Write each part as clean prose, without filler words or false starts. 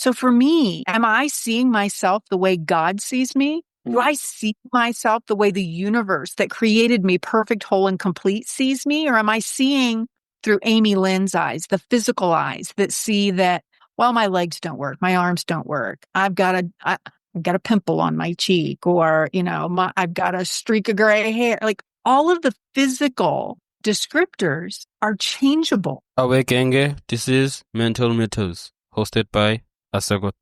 So for me, am I seeing myself the way God sees me? Do I see myself the way the universe that created me perfect, whole, and complete sees me? Or am I seeing through Amilynne's eyes, the physical eyes that see that, well, my legs don't work, my arms don't work, I've got a pimple on my cheek, or, I've got a streak of gray hair. Like all of the physical descriptors are changeable. Awekenge, this is Mental Mythos, hosted by Asekho.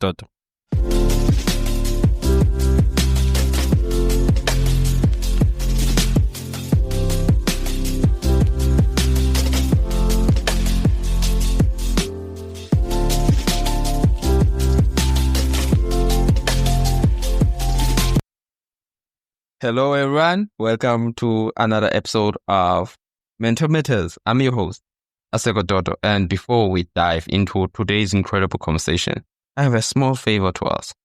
Hello everyone, welcome to another episode of Mental Mythos. I'm your host, Asekho, and before we dive into today's incredible conversation, I have a small favor to ask.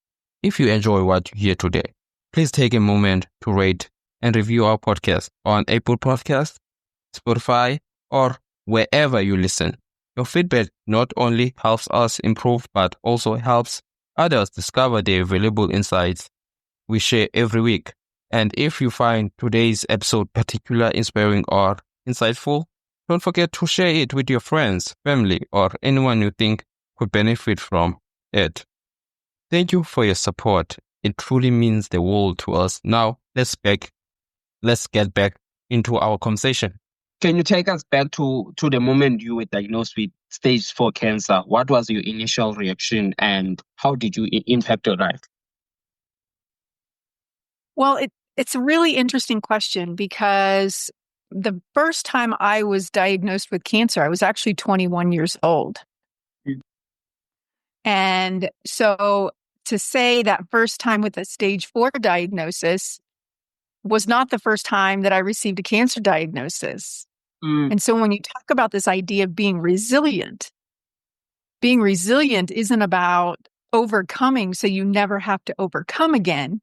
If you enjoy what you hear today, please take a moment to rate and review our podcast on Apple Podcasts, Spotify, or wherever you listen. Your feedback not only helps us improve, but also helps others discover the valuable insights we share every week. And if you find today's episode particularly inspiring or insightful, don't forget to share it with your friends, family, or anyone you think could benefit from it. Thank you for your support. It truly means the world to us. Now, let's get back into our conversation. Can you take us back to the moment you were diagnosed with stage 4 cancer? What was your initial reaction and how did you impact your life? Well, it's a really interesting question because the first time I was diagnosed with cancer, I was actually 21 years old. And so to say that first time with a stage 4 diagnosis was not the first time that I received a cancer diagnosis. And so when you talk about this idea of being resilient isn't about overcoming so you never have to overcome again.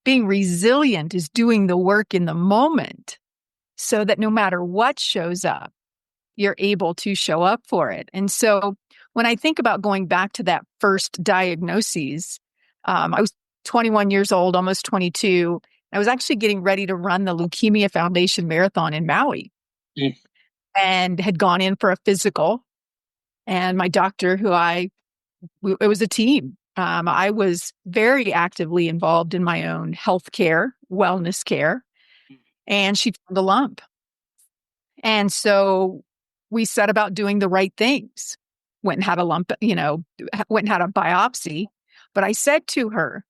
Being resilient is doing the work in the moment so that no matter what shows up, you're able to show up for it. And so when I think about going back to that first diagnosis, I was 21 years old, almost 22. I was actually getting ready to run the Leukemia Foundation Marathon in Maui and had gone in for a physical. And my doctor, it was a team. I was very actively involved in my own health care, wellness care, and she found a lump. And so we set about doing the right things. Went and had a lump, went and had a biopsy. But I said to her,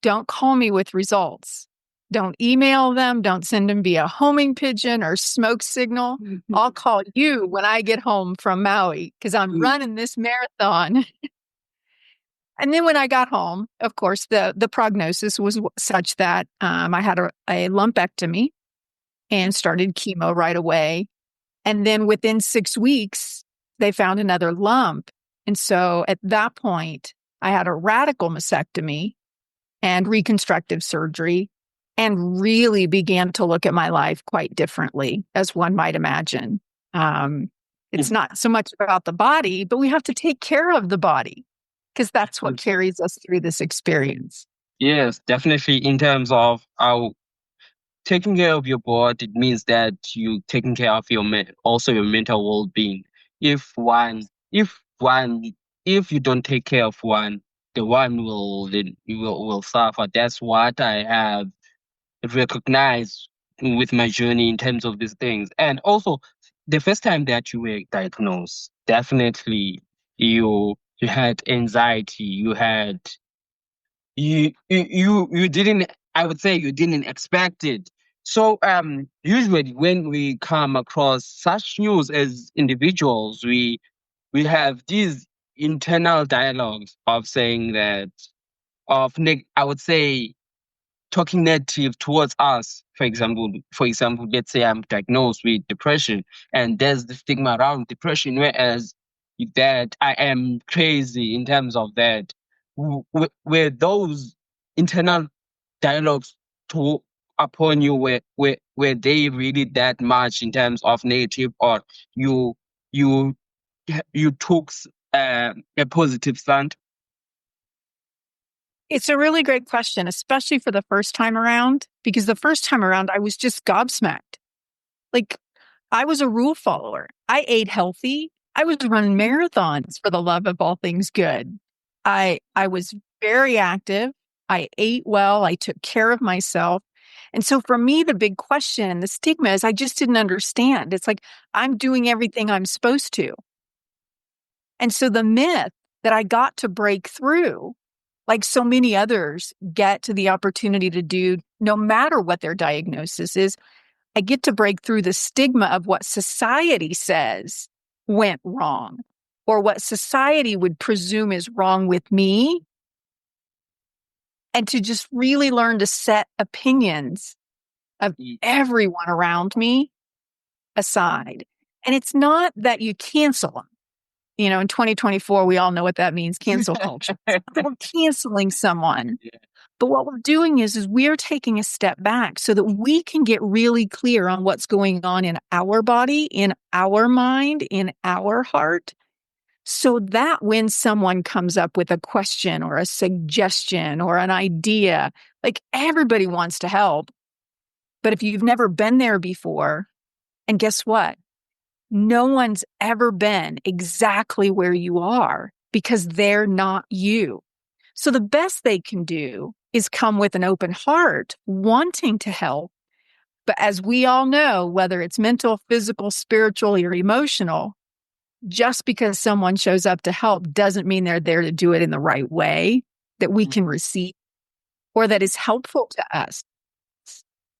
don't call me with results. Don't email them. Don't send them via homing pigeon or smoke signal. I'll call you when I get home from Maui because I'm running this marathon. And then when I got home, of course, the prognosis was such that I had a lumpectomy and started chemo right away. And then within 6 weeks, they found another lump. And so at that point, I had a radical mastectomy and reconstructive surgery and really began to look at my life quite differently, as one might imagine. It's not so much about the body, but we have to take care of the body because that's what carries us through this experience. Yes, definitely. In terms of how taking care of your body, it means that you taking care of also your mental well-being. If you don't take care of one, the one will suffer. That's what I have recognized with my journey in terms of these things. And also, the first time that you were diagnosed, definitely you had anxiety. You didn't. I would say you didn't expect it. So usually when we come across such news as individuals, we have these internal dialogues of saying that I would say talking negative towards us. For example, let's say I'm diagnosed with depression, and there's the stigma around depression, whereas that I am crazy in terms of that. Where those internal dialogues upon you, were they really that much in terms of negative, or you took a positive slant? It's a really great question, especially for the first time around, because the first time around, I was just gobsmacked. Like, I was a rule follower. I ate healthy. I was running marathons for the love of all things good. I was very active. I ate well. I took care of myself. And so for me, the big question, the stigma is I just didn't understand. It's like I'm doing everything I'm supposed to. And so the myth that I got to break through, like so many others get to the opportunity to do, no matter what their diagnosis is, I get to break through the stigma of what society says went wrong or what society would presume is wrong with me, and to just really learn to set opinions of everyone around me aside. And it's not that you cancel them. You know, in 2024, we all know what that means, cancel culture. It's not that we're canceling someone. Yeah. But what we're doing is we're taking a step back so that we can get really clear on what's going on in our body, in our mind, in our heart, so that when someone comes up with a question or a suggestion or an idea, like everybody wants to help. But if you've never been there before, and guess what? No one's ever been exactly where you are because they're not you. So the best they can do is come with an open heart, wanting to help. But as we all know, whether it's mental, physical, spiritual, or emotional, just because someone shows up to help doesn't mean they're there to do it in the right way that we can receive or that is helpful to us.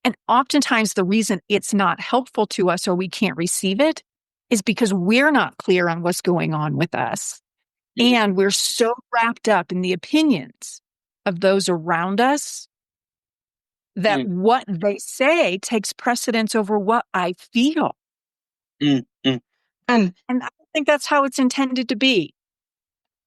And oftentimes the reason it's not helpful to us or we can't receive it is because we're not clear on what's going on with us. And we're so wrapped up in the opinions of those around us that what they say takes precedence over what I feel. Mm, mm. And And I think that's how it's intended to be.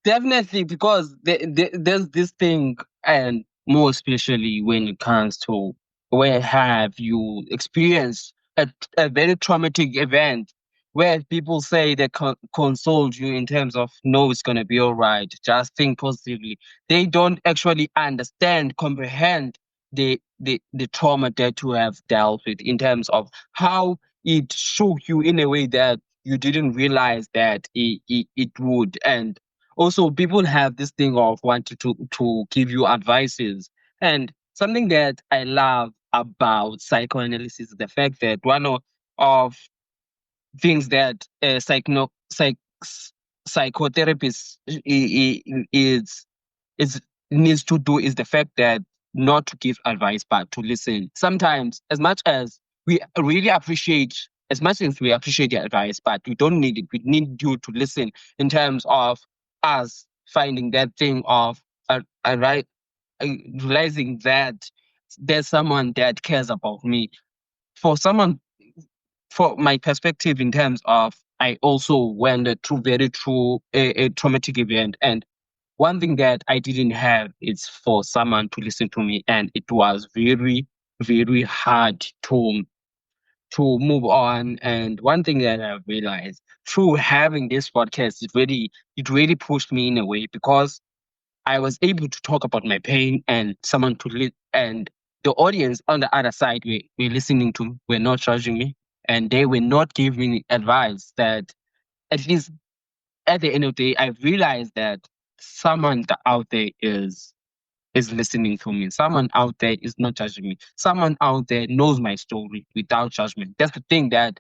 definitely, because there's this thing, and more especially when it comes to where have you experienced a very traumatic event where people say they consoled you in terms of, no, it's going to be all right, just think positively. They don't actually understand, comprehend the trauma that you have dealt with in terms of how it shook you in a way that you didn't realize that it would. And also, people have this thing of wanting to give you advices. And something that I love about psychoanalysis is the fact that one of things that psychotherapists is needs to do is the fact that not to give advice but to listen. Sometimes, as much as we appreciate the advice, but we don't need it. We need you to listen in terms of us finding that thing of realizing that there's someone that cares about me. For someone, for my perspective in terms of, I also went through very true a traumatic event, and one thing that I didn't have is for someone to listen to me, and it was very, very hard to move on. And one thing that I've realized through having this podcast, it really pushed me in a way, because I was able to talk about my pain and someone and the audience on the other side were listening to, were not judging me, and they were not giving me advice. That at least at the end of the day, I realized that someone out there is listening to me. Someone out there is not judging me. Someone out there knows my story without judgment. That's the thing that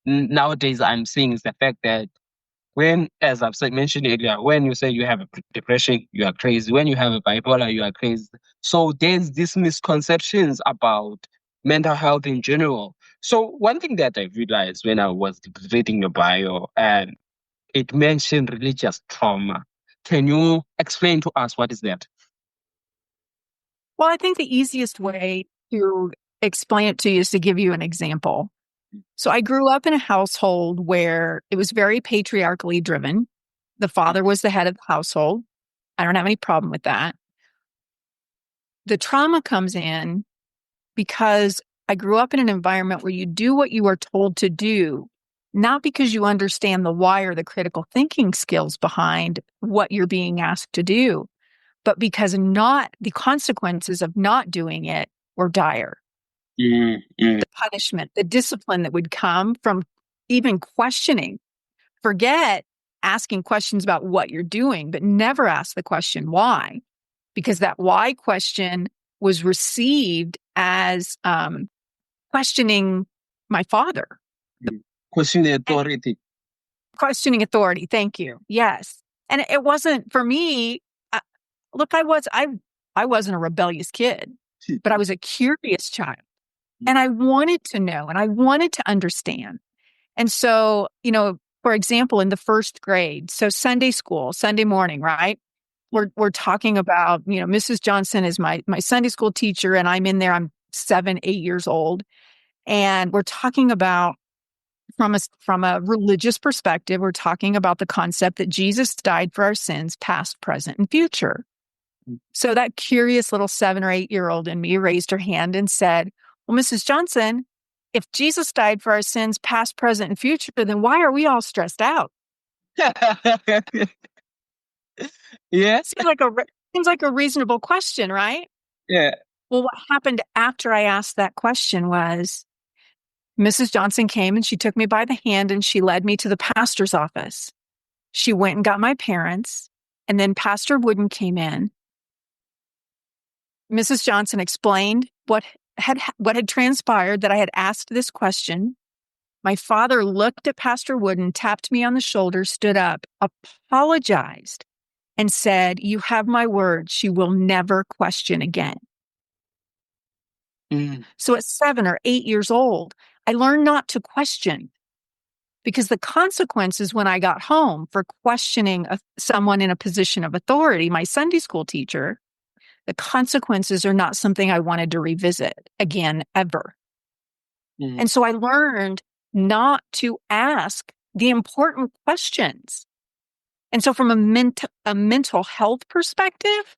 nowadays I'm seeing, is the fact that when, as mentioned earlier, when you say you have a depression, you are crazy. When you have a bipolar, you are crazy. So there's these misconceptions about mental health in general. So one thing that I realized when I was reading your bio, and it mentioned religious trauma. Can you explain to us what is that? Well, I think the easiest way to explain it to you is to give you an example. So I grew up in a household where it was very patriarchally driven. The father was the head of the household. I don't have any problem with that. The trauma comes in because I grew up in an environment where you do what you are told to do, not because you understand the why or the critical thinking skills behind what you're being asked to do, but because the consequences of not doing it were dire. The punishment, the discipline that would come from even questioning. Forget asking questions about what you're doing, but never ask the question why, because that why question was received as questioning my father. Questioning authority. Questioning authority. Thank you. Yes. And it wasn't for me. Look, I wasn't a rebellious kid, but I was a curious child. And I wanted to know and I wanted to understand. And so, for example, in the first grade, so Sunday school, Sunday morning, right? We're talking about, Mrs. Johnson is my Sunday school teacher, and I'm in there, I'm 7, 8 years old. And we're talking about from a religious perspective, we're talking about the concept that Jesus died for our sins, past, present, and future. So that curious little 7 or 8-year-old in me raised her hand and said, well, Mrs. Johnson, if Jesus died for our sins, past, present, and future, then why are we all stressed out? Yeah. Seems like a reasonable question, right? Yeah. Well, what happened after I asked that question was Mrs. Johnson came and she took me by the hand and she led me to the pastor's office. She went and got my parents, and then Pastor Wooden came in. Mrs. Johnson explained what had transpired, that I had asked this question. My father looked at Pastor Wooden, tapped me on the shoulder, stood up, apologized, and said, you have my word, she will never question again. So at 7 or 8 years old, I learned not to question, because the consequences when I got home for questioning someone in a position of authority, my Sunday school teacher, the consequences are not something I wanted to revisit again, ever. And so I learned not to ask the important questions. And so from a mental health perspective,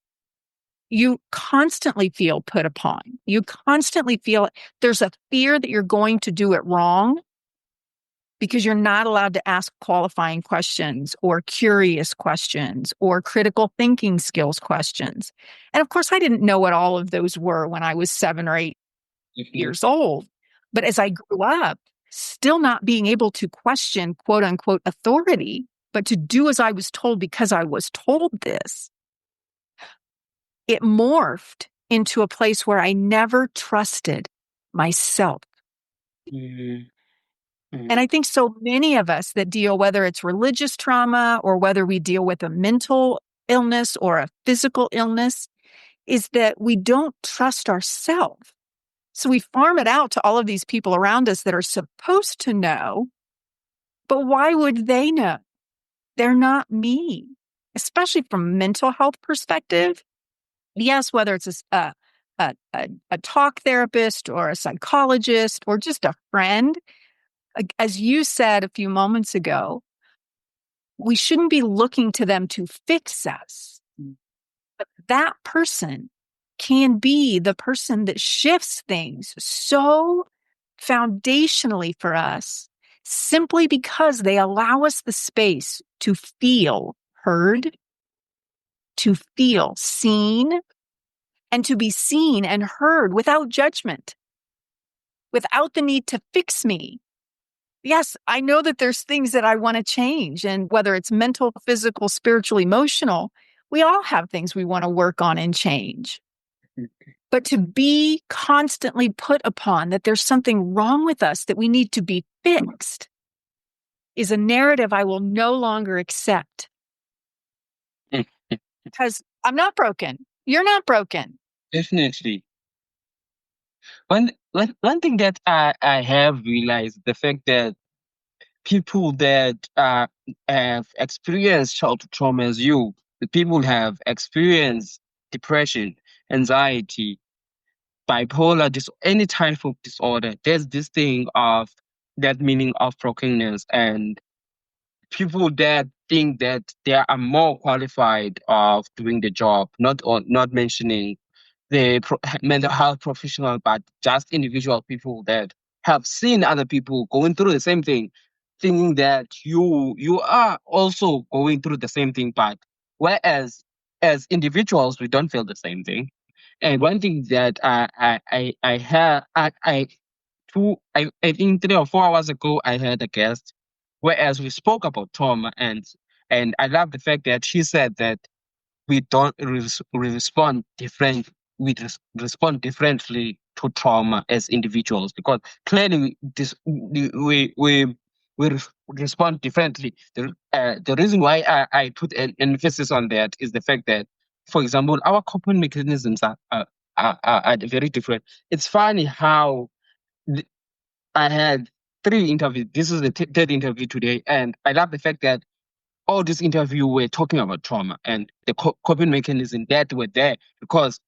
you constantly feel put upon. You constantly feel there's a fear that you're going to do it wrong, because you're not allowed to ask qualifying questions or curious questions or critical thinking skills questions. And of course, I didn't know what all of those were when I was 7 or 8 years old. But as I grew up, still not being able to question quote unquote authority, but to do as I was told because I was told this, it morphed into a place where I never trusted myself. And I think so many of us that deal, whether it's religious trauma or whether we deal with a mental illness or a physical illness, is that we don't trust ourselves. So we farm it out to all of these people around us that are supposed to know, but why would they know? They're not me, especially from a mental health perspective. Yes, whether it's a talk therapist or a psychologist or just a friend, as you said a few moments ago, we shouldn't be looking to them to fix us. But that person can be the person that shifts things so foundationally for us, simply because they allow us the space to feel heard, to feel seen, and to be seen and heard without judgment, without the need to fix me. Yes, I know that there's things that I want to change, and whether it's mental, physical, spiritual, emotional, we all have things we want to work on and change. But to be constantly put upon that there's something wrong with us that we need to be fixed is a narrative I will no longer accept. Because I'm not broken. You're not broken. Definitely. One thing that I have realized, the fact that people that have experienced childhood trauma as you, the people have experienced depression, anxiety, bipolar, any type of disorder. There's this thing of that meaning of brokenness, and people that think that they are more qualified of doing the job. Not mentioning the mental health professional, but just individual people that have seen other people going through the same thing, thinking that you are also going through the same thing, but whereas as individuals we don't feel the same thing. And one thing that I had I think 3 or 4 hours ago I had a guest, whereas we spoke about trauma, and I love the fact that she said that we don't we respond different respond differently to trauma as individuals, because clearly we respond differently. The reason why I put an emphasis on that is the fact that, for example, our coping mechanisms are very different. It's funny how th- I had 3 interviews. This is the third interview today, and I love the fact that all this interview were talking about trauma and the coping mechanism that were there, because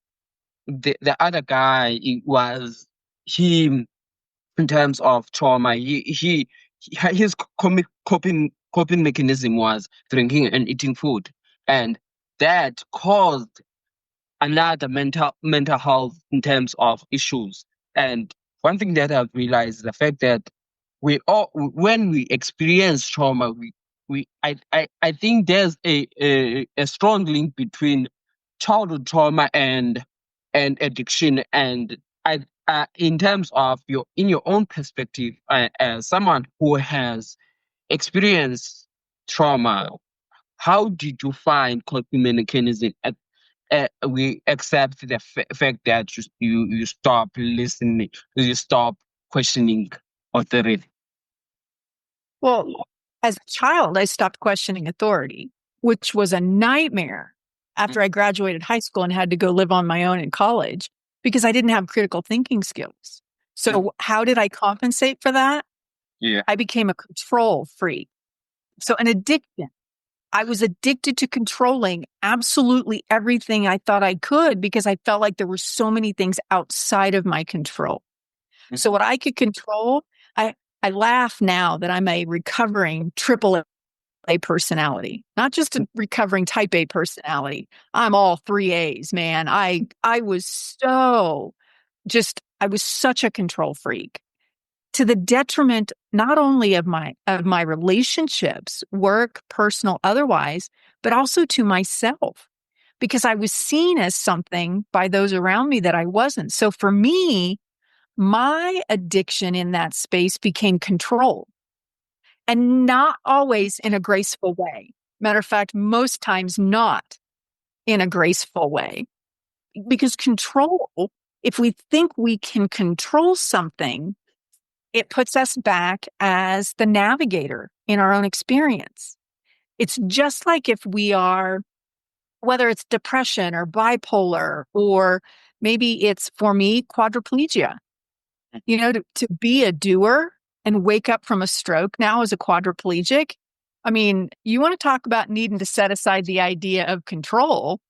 the other guy, it was he, in terms of trauma, his coping mechanism was drinking and eating food, and that caused another mental health in terms of issues. And one thing that I've realized is the fact that we all, when we experience trauma, I think there's a strong link between childhood trauma and addiction. And in terms of in your own perspective, as someone who has experienced trauma, how did you find coping mechanism? We accept the fact that you stop listening, you stop questioning authority. Well, as a child, I stopped questioning authority, which was a nightmare after I graduated high school and had to go live on my own in college because I didn't have critical thinking skills. So how did I compensate for that? Yeah. I became a control freak. So an addiction. I was addicted to controlling absolutely everything I thought I could because I felt like there were so many things outside of my control. So what I could control, I laugh now that I'm a recovering AAA personality, not just a recovering type A personality. I'm all 3As, man. I was I was such a control freak, to the detriment not only of my relationships, work, personal, otherwise, but also to myself, because I was seen as something by those around me that I wasn't. So for me, my addiction in that space became control, and not always in a graceful way. Matter of fact, most times not in a graceful way, because control, if we think we can control something, it puts us back as the navigator in our own experience. It's just like if we are, whether it's depression or bipolar, or maybe it's, for me, quadriplegia, to be a doer and wake up from a stroke now as a quadriplegic. I mean, you want to talk about needing to set aside the idea of control.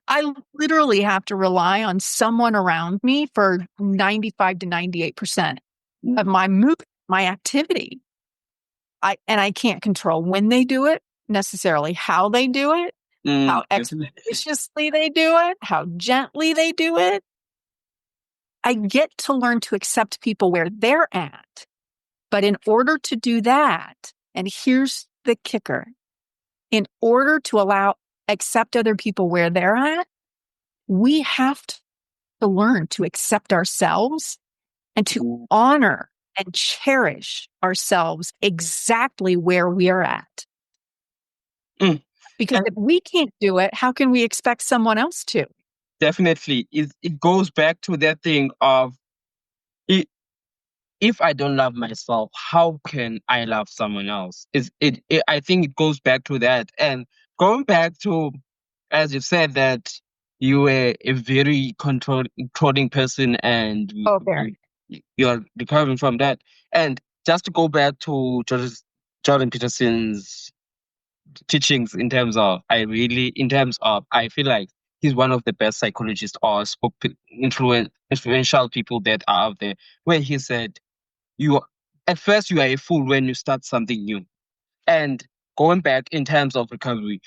I literally have to rely on someone around me for 95 to 98% of my movement, my activity. I can't control when they do it, necessarily how they do it, how expeditiously they do it, how gently they do it. I get to learn to accept people where they're at. But in order to do that, and here's the kicker, in order to accept other people where they're at, we have to learn to accept ourselves and to honor and cherish ourselves exactly where we are at. Because if we can't do it, how can we expect someone else to? Definitely. It goes back to that thing of, if I don't love myself, how can I love someone else? I think it goes back to that. And going back to, as you said, that you were a very controlling person, and you're recovering from that. And just to go back to Jordan Peterson's teachings, in terms of, I feel like he's one of the best psychologists or influential people that are out there, where he said, at first you are a fool when you start something new. And going back in terms of recovery,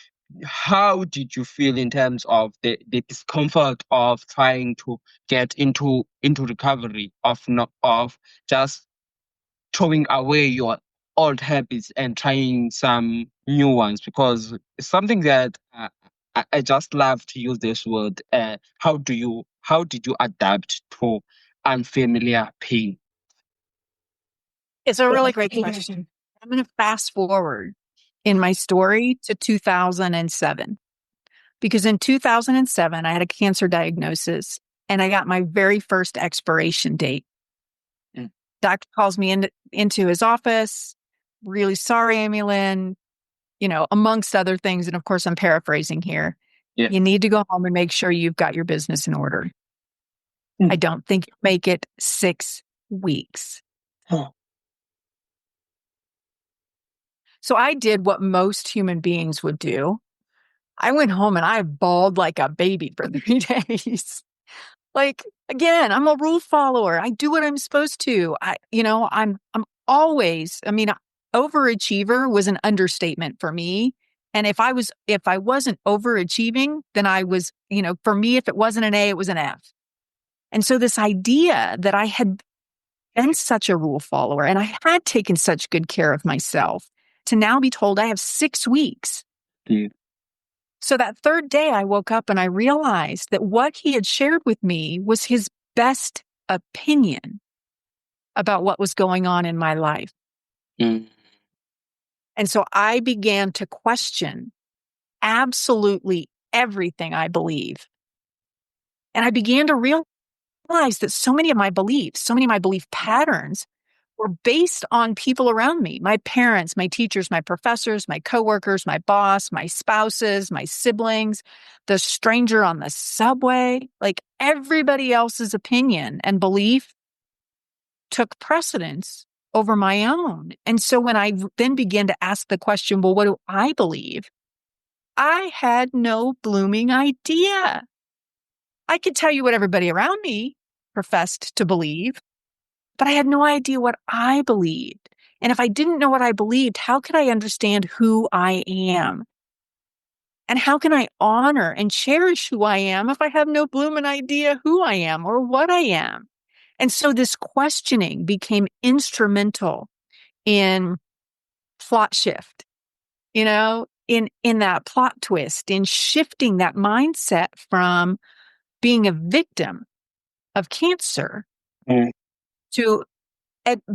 how did you feel in terms of the discomfort of trying to get into recovery, of just throwing away your old habits and trying some new ones, because it's something that I just love to use this word. How did you adapt to unfamiliar pain? It's a really great question. I'm going to fast forward in my story to 2007, because in 2007, I had a cancer diagnosis and I got my very first expiration date. Mm. Doctor calls me into his office. Really sorry, Amilynne, amongst other things. And of course, I'm paraphrasing here. Yeah. You need to go home and make sure you've got your business in order. Mm. I don't think you'll make it 6 weeks. Oh. So I did what most human beings would do. I went home and I bawled like a baby for 3 days. Like, again, I'm a rule follower. I do what I'm supposed to. I'm always, overachiever was an understatement for me. And if I wasn't overachieving, then I was, for me, if it wasn't an A, it was an F. And so this idea that I had been such a rule follower and I had taken such good care of myself to now be told I have 6 weeks. Yeah. So that third day I woke up and I realized that what he had shared with me was his best opinion about what was going on in my life. Mm. And so I began to question absolutely everything I believe. And I began to realize that so many of my belief patterns were based on people around me, my parents, my teachers, my professors, my coworkers, my boss, my spouses, my siblings, the stranger on the subway. Like everybody else's opinion and belief took precedence over my own. And so when I then began to ask the question, well, what do I believe? I had no blooming idea. I could tell you what everybody around me professed to believe, but I had no idea what I believed. And if I didn't know what I believed, how could I understand who I am? And how can I honor and cherish who I am if I have no blooming idea who I am or what I am? And so this questioning became instrumental in plot shift, in that plot twist, in shifting that mindset from being a victim of cancer Mm. to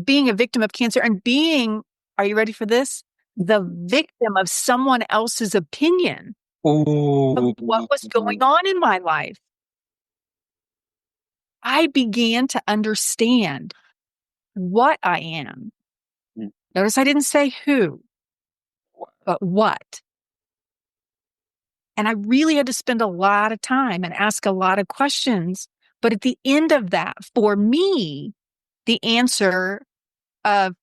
being a victim of cancer and being, are you ready for this? The victim of someone else's opinion of what was going on in my life. I began to understand what I am. Mm. Notice I didn't say who, but what. And I really had to spend a lot of time and ask a lot of questions. But at the end of that, for me, the answer of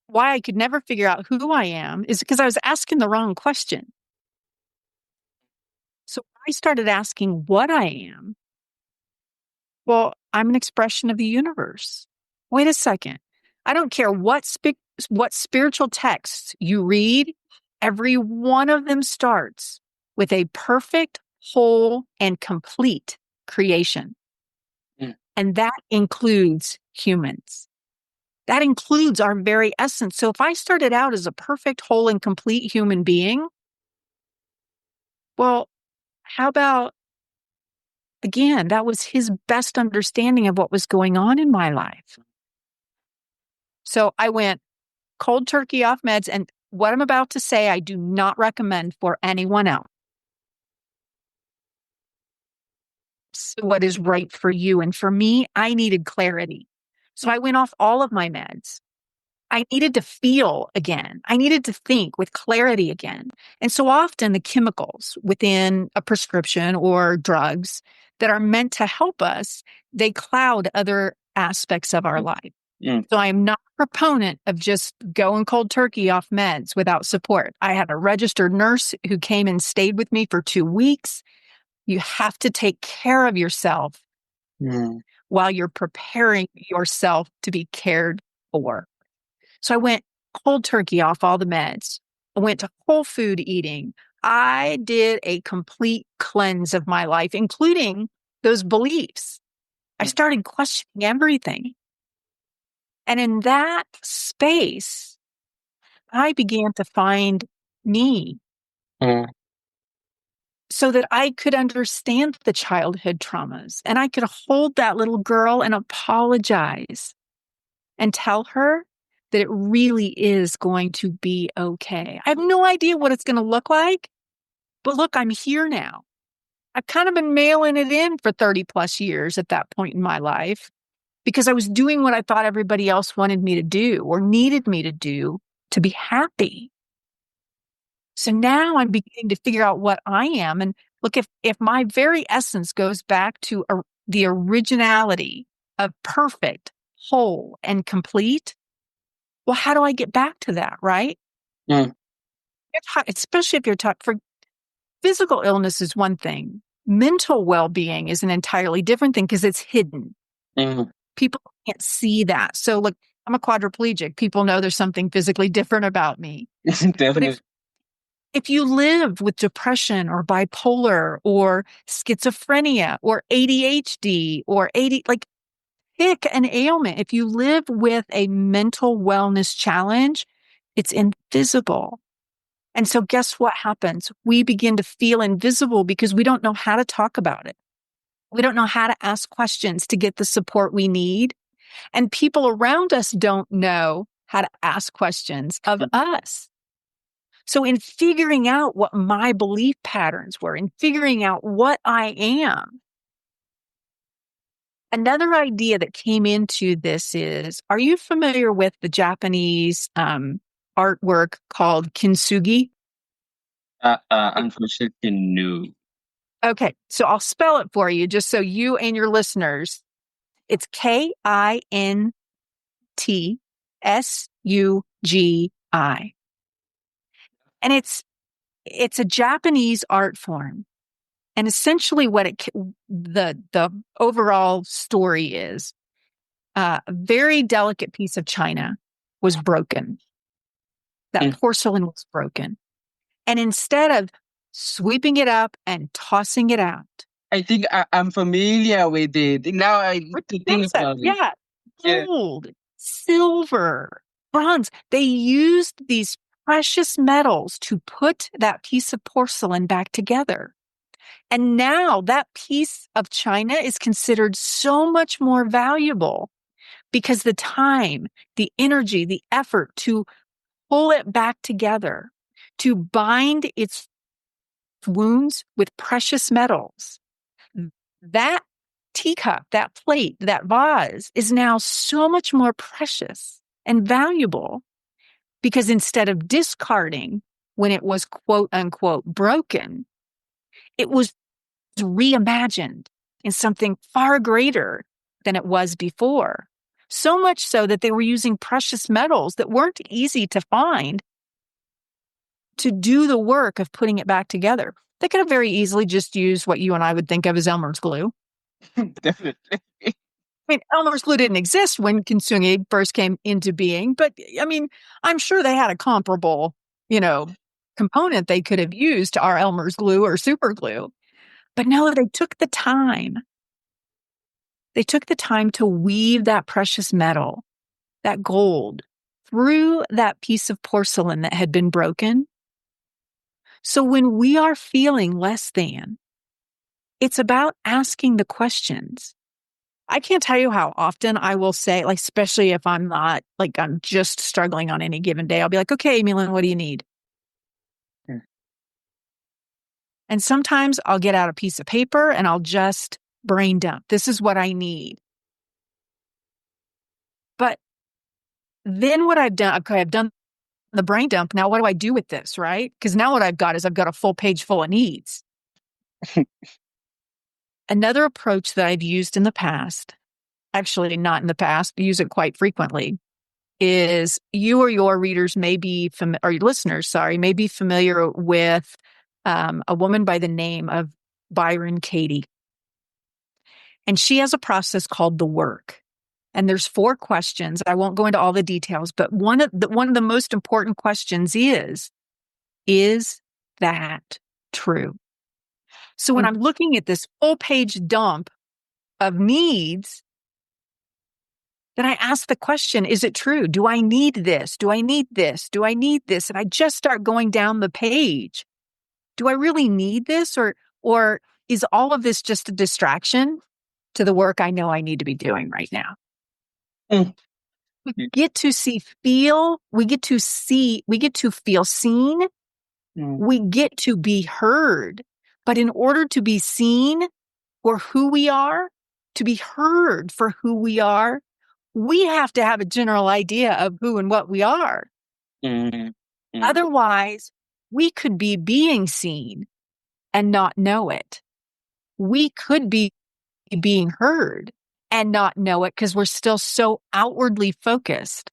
why I could never figure out who I am is because I was asking the wrong question. So I started asking what I am. Well, I'm an expression of the universe. Wait a second. I don't care what spiritual texts you read, every one of them starts with a perfect, whole, and complete creation. Mm. And that includes humans. That includes our very essence. So if I started out as a perfect, whole, and complete human being, well, how about, again, that was his best understanding of what was going on in my life. So I went cold turkey off meds. And what I'm about to say, I do not recommend for anyone else. What is right for you. And for me, I needed clarity. So I went off all of my meds. I needed to feel again. I needed to think with clarity again. And so often the chemicals within a prescription or drugs that are meant to help us, they cloud other aspects of our life. Mm. So I'm not a proponent of just going cold turkey off meds without support. I had a registered nurse who came and stayed with me for 2 weeks. You have to take care of yourself while you're preparing yourself to be cared for. So I went cold turkey off all the meds. I went to whole food eating. I did a complete cleanse of my life, including those beliefs. I started questioning everything. And in that space, I began to find me so that I could understand the childhood traumas and I could hold that little girl and apologize and tell her that it really is going to be okay. I have no idea what it's going to look like, but look, I'm here now. I've kind of been mailing it in for 30 plus years at that point in my life because I was doing what I thought everybody else wanted me to do or needed me to do to be happy. So now I'm beginning to figure out what I am. And look, if my very essence goes back to the originality of perfect, whole, and complete, well, how do I get back to that, right? Mm. Especially if you're talking for physical illness is one thing. Mental well-being is an entirely different thing because it's hidden. Mm. People can't see that. So look, I'm a quadriplegic. People know there's something physically different about me. Definitely. If you live with depression or bipolar or schizophrenia or ADHD or pick an ailment. If you live with a mental wellness challenge, it's invisible. And so guess what happens? We begin to feel invisible because we don't know how to talk about it. We don't know how to ask questions to get the support we need. And people around us don't know how to ask questions of us. So in figuring out what my belief patterns were, in figuring out what I am, another idea that came into this is, are you familiar with the Japanese artwork called Kintsugi? Unfortunately, no. Okay, so I'll spell it for you just so you and your listeners. It's Kintsugi. And it's a Japanese art form. And essentially what the overall story is, a very delicate piece of china was broken. That Mm. porcelain was broken. And instead of sweeping it up and tossing it out, I think I'm familiar with it. Now I need to think about it. yeah, Yeah. gold, silver, bronze. They used these precious metals to put that piece of porcelain back together. And now that piece of china is considered so much more valuable because the time, the energy, the effort to pull it back together, to bind its wounds with precious metals. That teacup, that plate, that vase is now so much more precious and valuable because instead of discarding when it was quote unquote broken, it was reimagined in something far greater than it was before. So much so that they were using precious metals that weren't easy to find to do the work of putting it back together. They could have very easily just used what you and I would think of as Elmer's glue. Definitely. I mean, Elmer's glue didn't exist when Kintsugi first came into being, but I mean, I'm sure they had a comparable, component they could have used to our Elmer's glue or super glue. But no, they took the time. They took the time to weave that precious metal, that gold, through that piece of porcelain that had been broken. So when we are feeling less than, it's about asking the questions. I can't tell you how often I will say, like, especially if I'm not, like, I'm just struggling on any given day, I'll be like, okay, Amilynne, what do you need? Hmm. And sometimes I'll get out a piece of paper and I'll just brain dump. This is what I need. But then what I've done, okay, I've done the brain dump. Now what do I do with this, right? Because now what I've got is I've got a full page full of needs. Another approach that I've used in the past, actually not in the past, use it quite frequently, is you or your readers may be, or your listeners, sorry, may be familiar with a woman by the name of Byron Katie. And she has a process called the work. And there's 4 questions. I won't go into all the details, but one of the most important questions is that true? So when I'm looking at this full page dump of needs, then I ask the question, is it true? Do I need this? Do I need this? Do I need this? And I just start going down the page. Do I really need this? Or is all of this just a distraction to the work I know I need to be doing right now? Mm. We get to we get to feel seen. Mm. We get to be heard. But in order to be seen for who we are, to be heard for who we are, we have to have a general idea of who and what we are. Mm. Mm. Otherwise, we could be being seen and not know it. We could be being heard and not know it because we're still so outwardly focused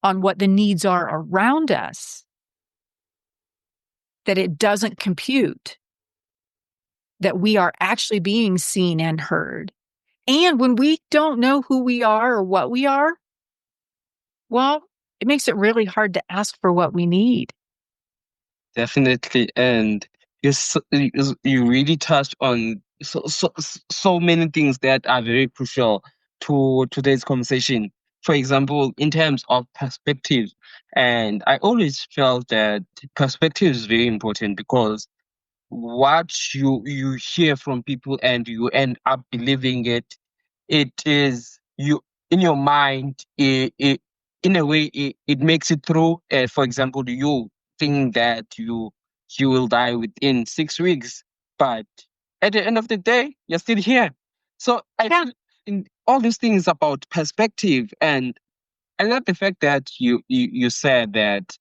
on what the needs are around us that it doesn't compute that we are actually being seen and heard. And when we don't know who we are or what we are, well, it makes it really hard to ask for what we need. Definitely, and you really touched on so many things that are very crucial to today's conversation. For example, in terms of perspective, and I always felt that perspective is very important because what you hear from people and you end up believing it is you in your mind. In a way, it makes it through. For example, you think that you will die within 6 weeks, but at the end of the day, you're still here. So I feel in all these things about perspective, and I love the fact that you said that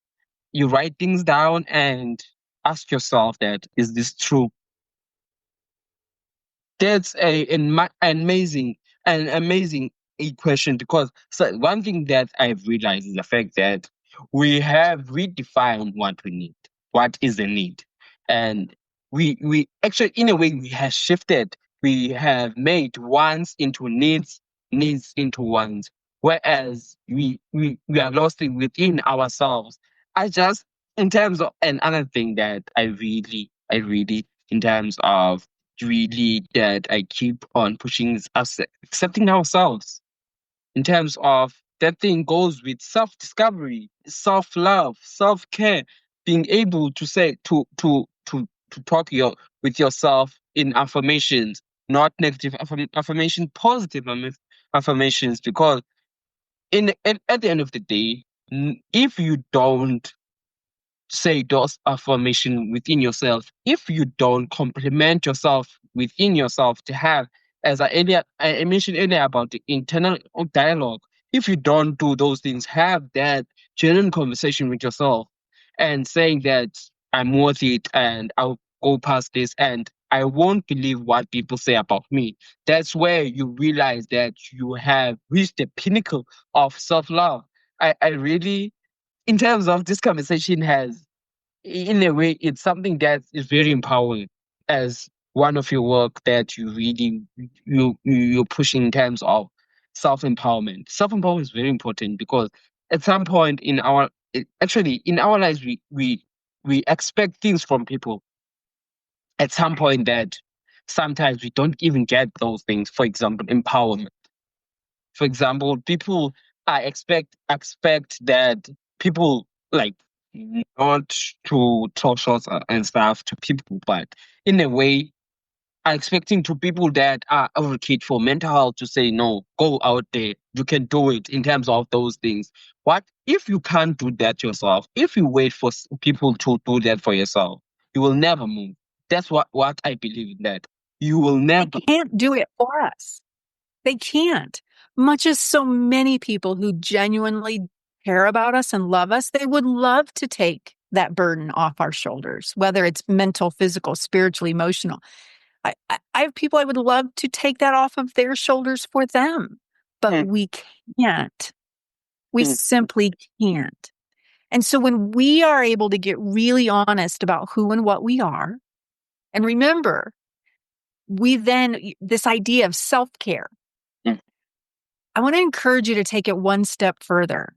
you write things down and ask yourself that, is this true? That's an amazing question, because so one thing that I've realized is the fact that we have redefined what we need, what is the need, and we actually, in a way, we have shifted. We have made wants into needs, needs into wants, whereas we are lost within ourselves. I just, in terms of another thing that I really in terms of really that I keep on pushing is us accepting ourselves, in terms of that thing goes with self-discovery, self-love, self-care, being able to say to talk with yourself in affirmations, not negative affirmation, positive affirmations, because at the end of the day, if you don't say those affirmation within yourself, if you don't compliment yourself within yourself to have, as I mentioned earlier about the internal dialogue, if you don't do those things, have that genuine conversation with yourself and saying that I'm worth it and I'll go past this and I won't believe what people say about me. That's where you realize that you have reached the pinnacle of self-love. I really, in terms of this conversation, has, in a way, it's something that is very empowering, as one of your work that you really you're pushing in terms of self-empowerment. Self-empowerment is very important because at some point in actually in our lives, we expect things from people at some point that sometimes we don't even get those things. For example, empowerment. For example, people I expect that people, like, not to talk shots and stuff to people, but in a way, are expecting to people that are advocate for mental health to say no, go out there, you can do it in terms of those things. What if you can't do that yourself? If you wait for people to do that for yourself, you will never move. That's what I believe in, that you will never. They can't do it for us. They can't. Much as so many people who genuinely care about us and love us, they would love to take that burden off our shoulders, whether it's mental, physical, spiritual, emotional. I have people I would love to take that off of their shoulders for them, but Mm, we can't. We mm, simply can't. And so when we are able to get really honest about who and what we are, and remember, this idea of self-care, mm, I want to encourage you to take it one step further.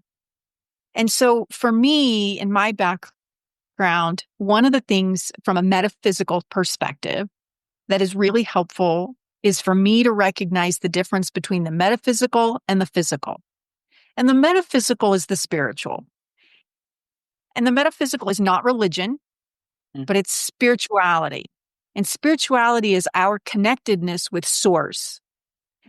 And so for me, in my background, one of the things from a metaphysical perspective that is really helpful is for me to recognize the difference between the metaphysical and the physical. And the metaphysical is the spiritual. And the metaphysical is not religion, but it's spirituality. And spirituality is our connectedness with source.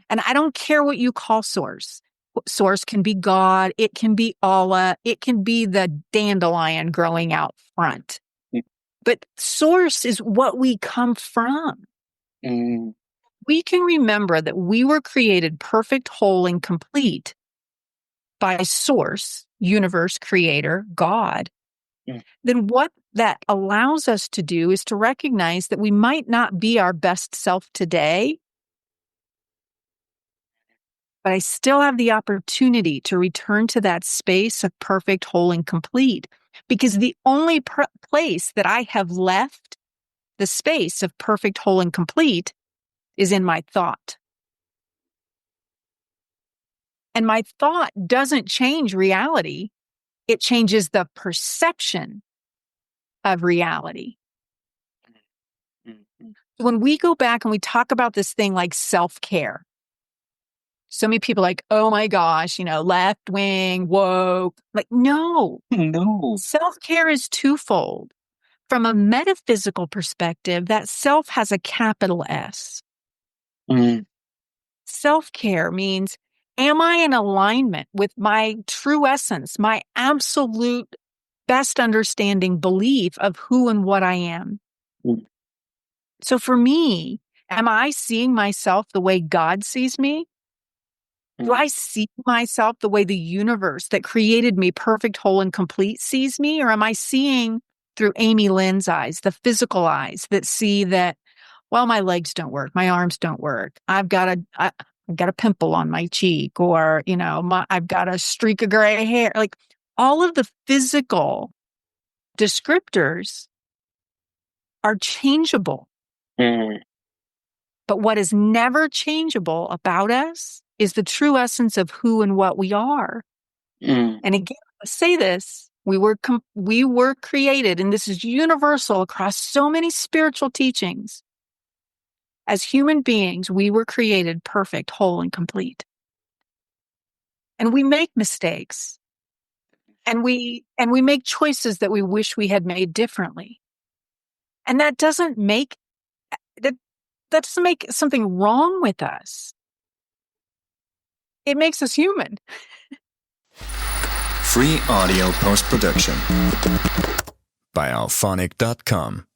And I don't care what you call source. Source can be God, it can be Allah, it can be the dandelion growing out front. But source is what we come from. We can remember that we were created perfect, whole, and complete by source, universe, creator, God. Then what that allows us to do is to recognize that we might not be our best self today, but I still have the opportunity to return to that space of perfect, whole, and complete. Because the only place that I have left the space of perfect, whole, and complete is in my thought. And my thought doesn't change reality. It changes the perception of reality. When we go back and we talk about this thing like self-care, so many people are like, oh my gosh, left wing, woke. Like, no. Self-care is twofold. From a metaphysical perspective, that self has a capital S. Self-care means, am I in alignment with my true essence, my absolute best understanding belief of who and what I am? So for me, am I seeing myself the way God sees me? Do I see myself the way the universe that created me perfect, whole, and complete sees me? Or am I seeing through Amilynne's eyes, the physical eyes that see that, well, my legs don't work, my arms don't work, I've got a pimple on my cheek, or, I've got a streak of gray hair. Like, all of the physical descriptors are changeable. But what is never changeable about us is the true essence of who and what we are. And again, I say this, we were created, and this is universal across so many spiritual teachings. As human beings, we were created perfect, whole, and complete. And we make mistakes. And we make choices that we wish we had made differently. And that doesn't make something wrong with us. It makes us human. Free audio post-production by alphonic.com.